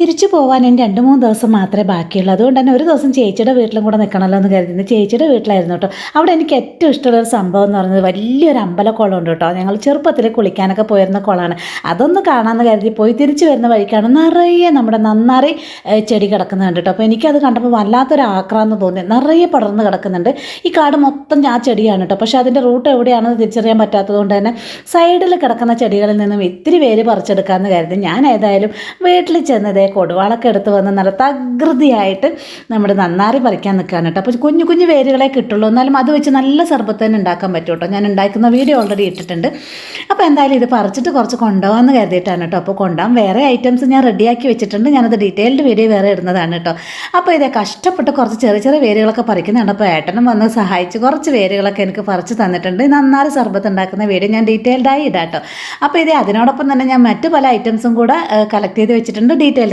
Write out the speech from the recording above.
തിരിച്ചു പോകാൻ ഇനി 2-3 ദിവസം മാത്രമേ ബാക്കിയുള്ളൂ. അതുകൊണ്ട് തന്നെ ഒരു ദിവസം ചേച്ചിയുടെ വീട്ടിലും കൂടെ നിൽക്കണമല്ലോ എന്ന് കരുതുന്നത്. ചേച്ചിയുടെ വീട്ടിലായിരുന്നു കേട്ടോ. അവിടെ എനിക്ക് ഏറ്റവും ഇഷ്ടമുള്ളൊരു സംഭവം എന്ന് പറയുന്നത് വലിയൊരു അമ്പലക്കുളം ഉണ്ട് കേട്ടോ. ഞങ്ങൾ ചെറുപ്പത്തിൽ കുളിക്കാനൊക്കെ പോയിരുന്ന കുളമാണ്. അതൊന്ന് കാണാമെന്ന് കരുതി പോയി. തിരിച്ചു വരുന്ന വഴിക്കാണ് നിറയെ നമ്മുടെ നന്നാറി ചെടി കിടക്കുന്നുണ്ട് കേട്ടോ. അപ്പോൾ എനിക്കത് കണ്ടപ്പോൾ വല്ലാത്തൊരു ആക്രാന്ന് തോന്നി. നിറയെ പടർന്ന് കിടക്കുന്നുണ്ട്. ഈ കാട് മൊത്തം ആ ചെടിയാണ് കേട്ടോ. പക്ഷേ അതിൻ്റെ റൂട്ട് എവിടെയാണെന്ന് തിരിച്ചറിയാൻ പറ്റാത്തത് കൊണ്ട് തന്നെ സൈഡിൽ കിടക്കുന്ന ചെടികളിൽ നിന്നും ഇത്തിരി വേര് പറിച്ചെടുക്കാമെന്ന് കരുതി ഞാൻ ഏതായാലും വീട്ടിൽ ചെന്നതേ കൊടുവാളൊക്കെ എടുത്ത് വന്ന് നല്ല തകൃതിയായിട്ട് നമ്മുടെ നന്നാറി പറിക്കാൻ നിൽക്കുകയാണ് കേട്ടോ. അപ്പോൾ കുഞ്ഞു കുഞ്ഞു വേരുകളെ കിട്ടുള്ളൂ. എന്നാലും അത് വെച്ച് നല്ല സർബത്ത് തന്നെ ഉണ്ടാക്കാൻ പറ്റും കേട്ടോ. ഞാൻ ഉണ്ടാക്കുന്ന വീഡിയോ ഓൾറെഡി ഇട്ടിട്ടുണ്ട്. അപ്പോൾ എന്തായാലും ഇത് പറിച്ചിട്ട് കുറച്ച് കൊണ്ടുപോകാമെന്ന് കരുതിയിട്ടാണ് കേട്ടോ. അപ്പോൾ കൊണ്ടുപോകാൻ വേറെ ഐറ്റംസ് ഞാൻ റെഡിയാക്കി വെച്ചിട്ടുണ്ട്. ഞാനത് ഡീറ്റെയിൽഡ് വീഡിയോ വേറെ ഇടുന്നതാണ് കേട്ടോ. അപ്പോൾ ഇതേ കഷ്ടപ്പെട്ട് കുറച്ച് ചെറിയ ചെറിയ വേരുകളൊക്കെ പറിക്കുന്നുണ്ട്. അപ്പോൾ ഏട്ടനും വന്ന് സഹായിച്ച് കുറച്ച് വേരുകളൊക്കെ എനിക്ക് പറിച്ച് തന്നിട്ടുണ്ട്. നന്നാറി സർബത്ത് ഉണ്ടാക്കുന്ന വീഡിയോ ഞാൻ ഡീറ്റെയിൽഡായി ഇടാം കേട്ടോ. അപ്പോൾ ഇതേ അതിനോടൊപ്പം തന്നെ ഞാൻ മറ്റു പല ഐറ്റംസും കൂടെ കളക്ട് ചെയ്ത് വെച്ചിട്ടുണ്ട്. ഡീറ്റെയിൽഡ്